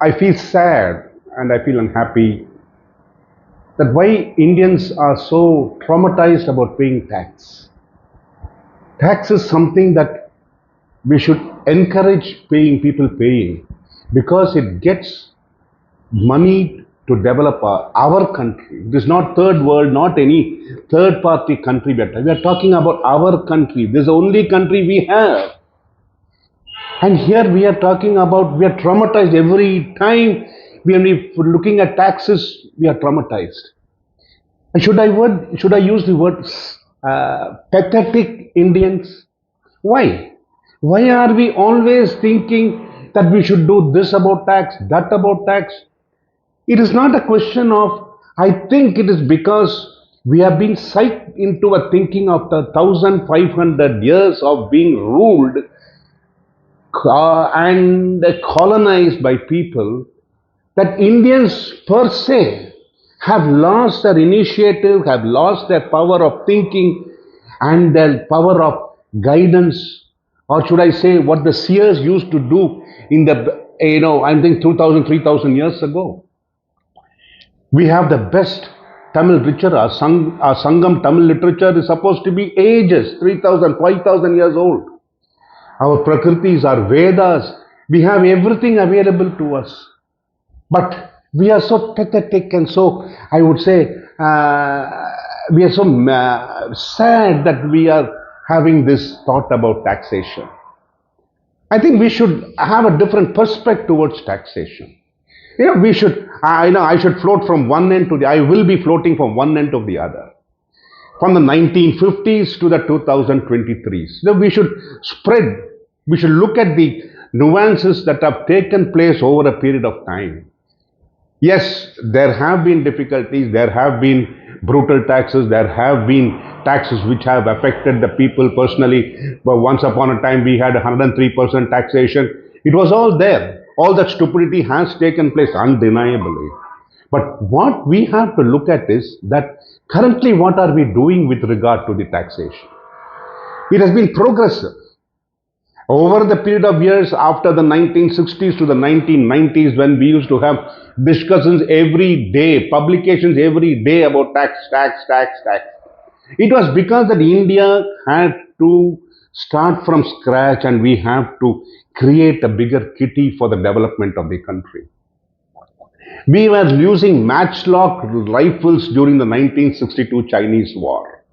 I feel sad and I feel unhappy that why Indians are so traumatized about paying tax. Tax is something that we should encourage paying, people paying, because it gets money to develop our country. It is not third world, not any third party country. We are talking about our country. This is the only country we have. And here we are talking about, we are traumatized every time we are looking at taxes, we are traumatized. And should I use the word pathetic Indians? Why? Why are we always thinking that we should do this about tax, that about tax? It is not a question of, I think it is because we have been psyched into a thinking of the 1500 years of being ruled and colonized by people, that Indians per se have lost their initiative, have lost their power of thinking and their power of guidance, or should I say what the seers used to do in the, I think 2000, 3000 years ago. We have the best Tamil literature. Our Sangam Tamil literature is supposed to be ages, 3000, 5000 years old. Our Prakritis, our Vedas, we have everything available to us. But we are so pathetic and so, I would say, we are so sad that we are having this thought about taxation. I think we should have a different perspective towards taxation. We should, I should float from one end to the, I will be floating from one end to the other. From the 1950s to the 2023s. We should spread, we should look at the nuances that have taken place over a period of time. Yes, there have been difficulties, there have been brutal taxes, there have been taxes which have affected the people personally. But once upon a time we had 103% taxation. It was all there. All that stupidity has taken place undeniably. But what we have to look at is that currently what are we doing with regard to the taxation? It has been progressive. Over the period of years after the 1960s to the 1990s, when we used to have discussions every day, publications every day about tax. It was because that India had to start from scratch and we have to create a bigger kitty for the development of the country. We were using matchlock rifles during the 1962 Chinese War.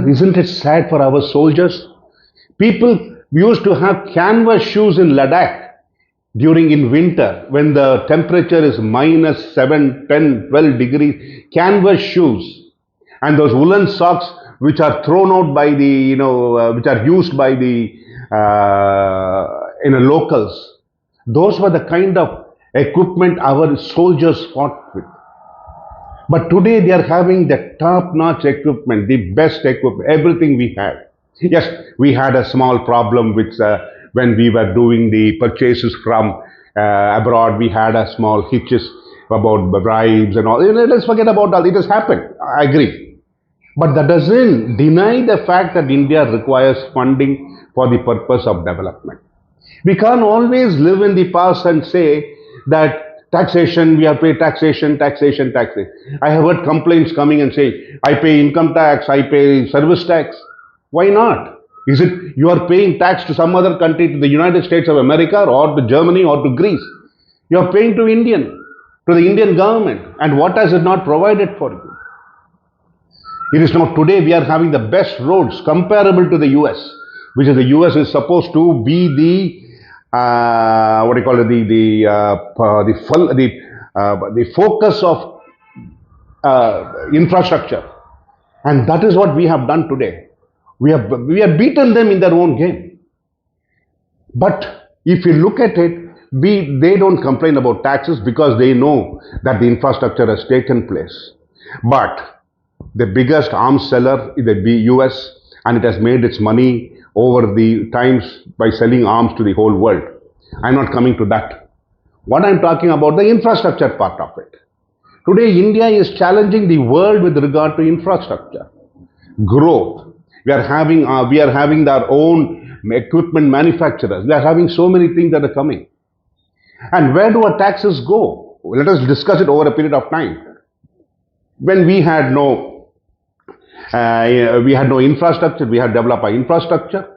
Isn't it sad for our soldiers? People used to have canvas shoes in Ladakh in winter when the temperature is minus 7, 10, 12 degrees. Canvas shoes and those woolen socks which are thrown out by the, which are used by the locals. Those were the kind of equipment our soldiers fought with. But today they are having the top-notch equipment, the best equipment, everything we had. Yes, we had a small problem with when we were doing the purchases from abroad. We had a small hitches about bribes and all. Let's forget about all. It has happened. I agree. But that doesn't deny the fact that India requires funding for the purpose of development. We can't always live in the past and say that taxation, we have to pay taxation. I have heard complaints coming and say, I pay income tax, I pay service tax. Why not? Is it you are paying tax to some other country, to the United States of America or to Germany or to Greece? You are paying to the Indian government. And what has it not provided for you? It is not today we are having the best roads comparable to the US, which is the US is supposed to be the the focus of infrastructure, and that is what we have done today. We have beaten them in their own game. But if you look at it, they don't complain about taxes because they know that the infrastructure has taken place. But the biggest arms seller is the US, and it has made its money over the times by selling arms to the whole world. I'm not coming to that. What I'm talking about, the infrastructure part of it. Today, India is challenging the world with regard to infrastructure, growth. We are having our own equipment manufacturers. We are having so many things that are coming. And where do our taxes go? Let us discuss it over a period of time. When we had no infrastructure, we had to develop our infrastructure.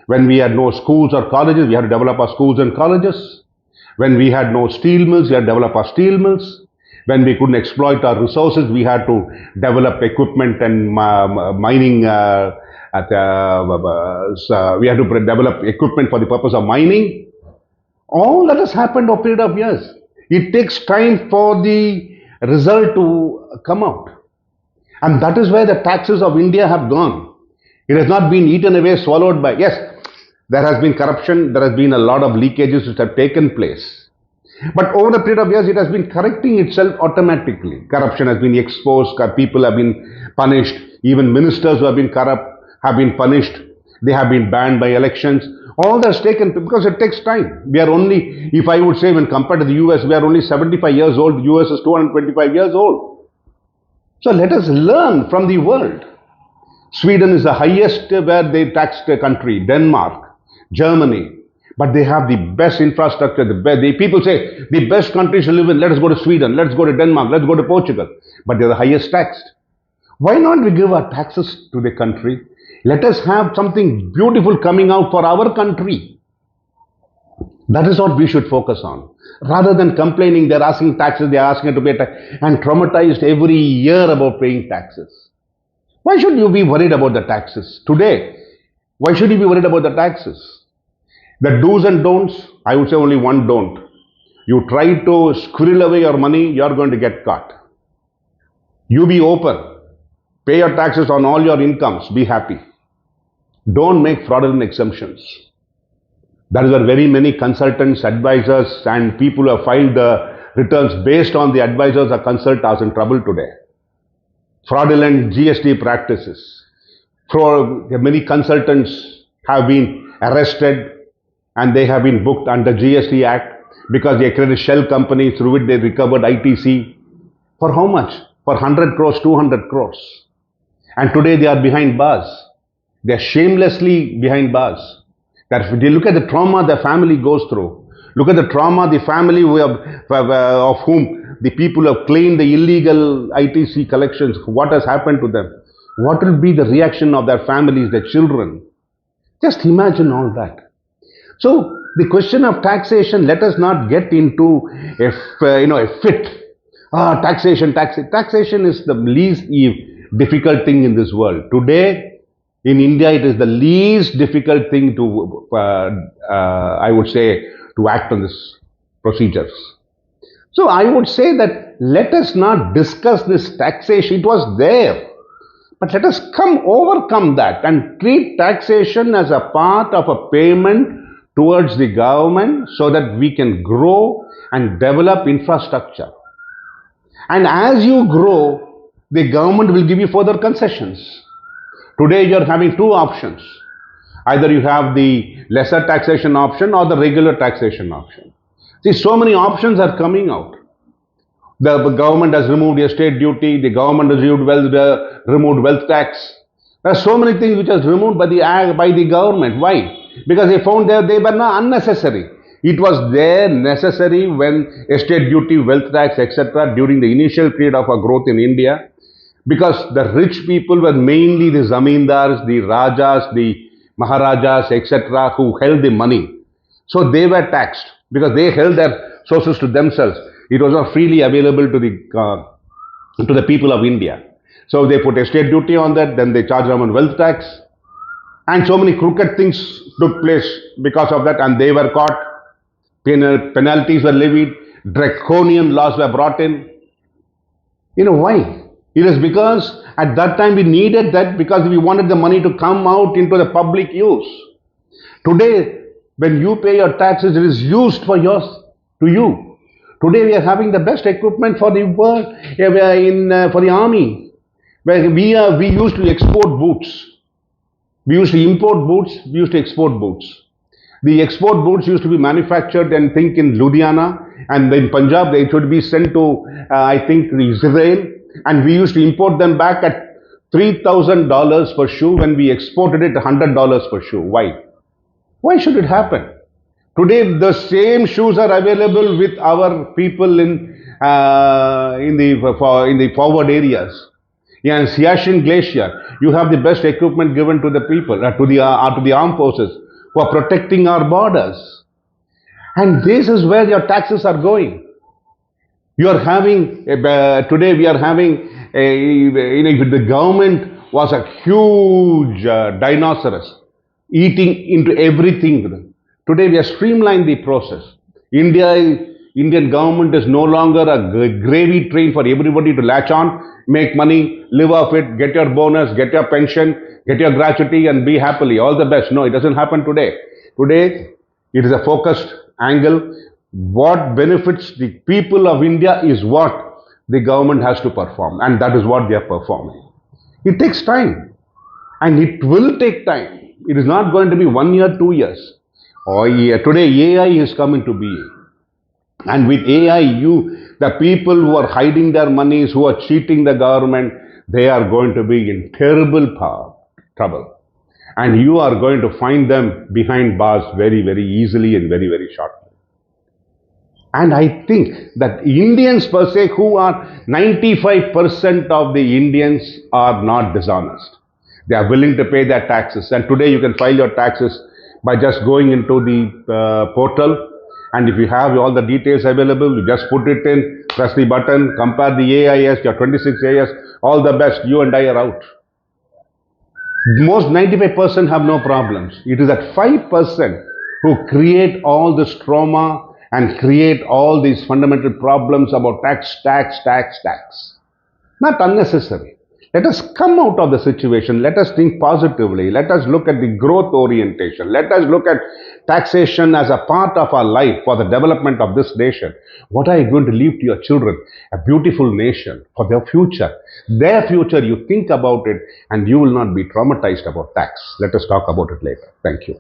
When we had no schools or colleges, we had to develop our schools and colleges. When we had no steel mills, we had to develop our steel mills. When we couldn't exploit our resources, we had to develop equipment and mining. We had to develop equipment for the purpose of mining. All that has happened over a period of years. It takes time for the result to come out. And that is where the taxes of India have gone. It has not been eaten away, swallowed by. Yes, there has been corruption, there has been a lot of leakages which have taken place. But over the period of years, it has been correcting itself automatically. Corruption has been exposed, people have been punished, even ministers who have been corrupt have been punished, they have been banned by elections. All that's taken because it takes time. We are only, if I would say, when compared to the US, we are only 75 years old, the US is 225 years old. So let us learn from the world. Sweden is the highest where they taxed country, Denmark, Germany, but they have the best infrastructure. The people say the best countries to live in. Let us go to Sweden. Let's go to Denmark. Let's go to Portugal. But they're the highest taxed. Why not we give our taxes to the country? Let us have something beautiful coming out for our country. That is what we should focus on. Rather than complaining, they're asking taxes, they're asking to pay tax, and traumatized every year about paying taxes. Why should you be worried about the taxes? Today, why should you be worried about the taxes? The do's and don'ts, I would say only one don't. You try to squirrel away your money, you're going to get caught. You be open. Pay your taxes on all your incomes. Be happy. Don't make fraudulent exemptions. That is where very many consultants, advisors, and people who have filed the returns based on the advisors or consultants are in trouble today. Fraudulent GST practices. Many consultants have been arrested and they have been booked under GST Act because they created shell companies through which they recovered ITC. For how much? For 100 crores, 200 crores. And today they are behind bars. They are shamelessly behind bars. That if you look at the trauma the family goes through, look at the trauma the family of whom the people have claimed the illegal ITC collections, what has happened to them? What will be the reaction of their families, their children? Just imagine all that. So the question of taxation, let us not get into a fit. Taxation. Taxation is the least difficult thing in this world. Today, in India, it is the least difficult thing to, I would say, to act on this procedures. So I would say that let us not discuss this taxation. It was there. But let us overcome that and treat taxation as a part of a payment towards the government so that we can grow and develop infrastructure. And as you grow, the government will give you further concessions. Today you are having two options. Either you have the lesser taxation option or the regular taxation option. See, so many options are coming out. The government has removed estate duty, the government has removed wealth tax. There are so many things which are removed by the government. Why? Because they found they were not unnecessary. It was there necessary when estate duty, wealth tax, etc. during the initial period of our growth in India. Because the rich people were mainly the zamindars, the rajas, the maharajas, etc., who held the money. So they were taxed because they held their sources to themselves. It was not freely available to the people of India. So they put estate duty on that, then they charged them on wealth tax. And so many crooked things took place because of that, and they were caught. Penalties were levied, draconian laws were brought in. You know why? It is because at that time we needed that because we wanted the money to come out into the public use. Today, when you pay your taxes, it is used for you. Today we are having the best equipment for the world, for the army. Where we used to export boots. We used to import boots, we used to export boots. The export boots used to be manufactured and think in Ludhiana, and in Punjab they should be sent to, I think, Israel. And we used to import them back at $3,000 per shoe when we exported it $100 per shoe. Why? Why should it happen? Today, the same shoes are available with our people in the forward areas. Yeah, in Siachen Glacier, you have the best equipment given to the people, to the armed forces who are protecting our borders. And this is where your taxes are going. You are having today we are having if the government was a huge dinosaurs eating into everything. Today we have streamlined the process. Indian government is no longer a gravy train for everybody to latch on, make money, live off it, get your bonus, get your pension, get your gratuity, and be happily. All the best. No, it doesn't happen today. Today it is a focused angle. What benefits the people of India is what the government has to perform, and that is what they are performing. It takes time, and it will take time. It is not going to be 1 year, 2 years. Or today, AI is coming to be. And with AI, the people who are hiding their monies, who are cheating the government, they are going to be in terrible trouble. And you are going to find them behind bars very, very easily and very, very shortly. And I think that Indians per se, who are 95% of the Indians are not dishonest. They are willing to pay their taxes. And today you can file your taxes by just going into the portal. And if you have all the details available, you just put it in, press the button, compare the AIS, your 26 AIS, all the best, you and I are out. Most 95% have no problems. It is that 5% who create all this trauma and create all these fundamental problems about tax. Not unnecessary. Let us come out of the situation. Let us think positively. Let us look at the growth orientation. Let us look at taxation as a part of our life for the development of this nation. What are you going to leave to your children? A beautiful nation for their future. Their future, you think about it and you will not be traumatized about tax. Let us talk about it later. Thank you.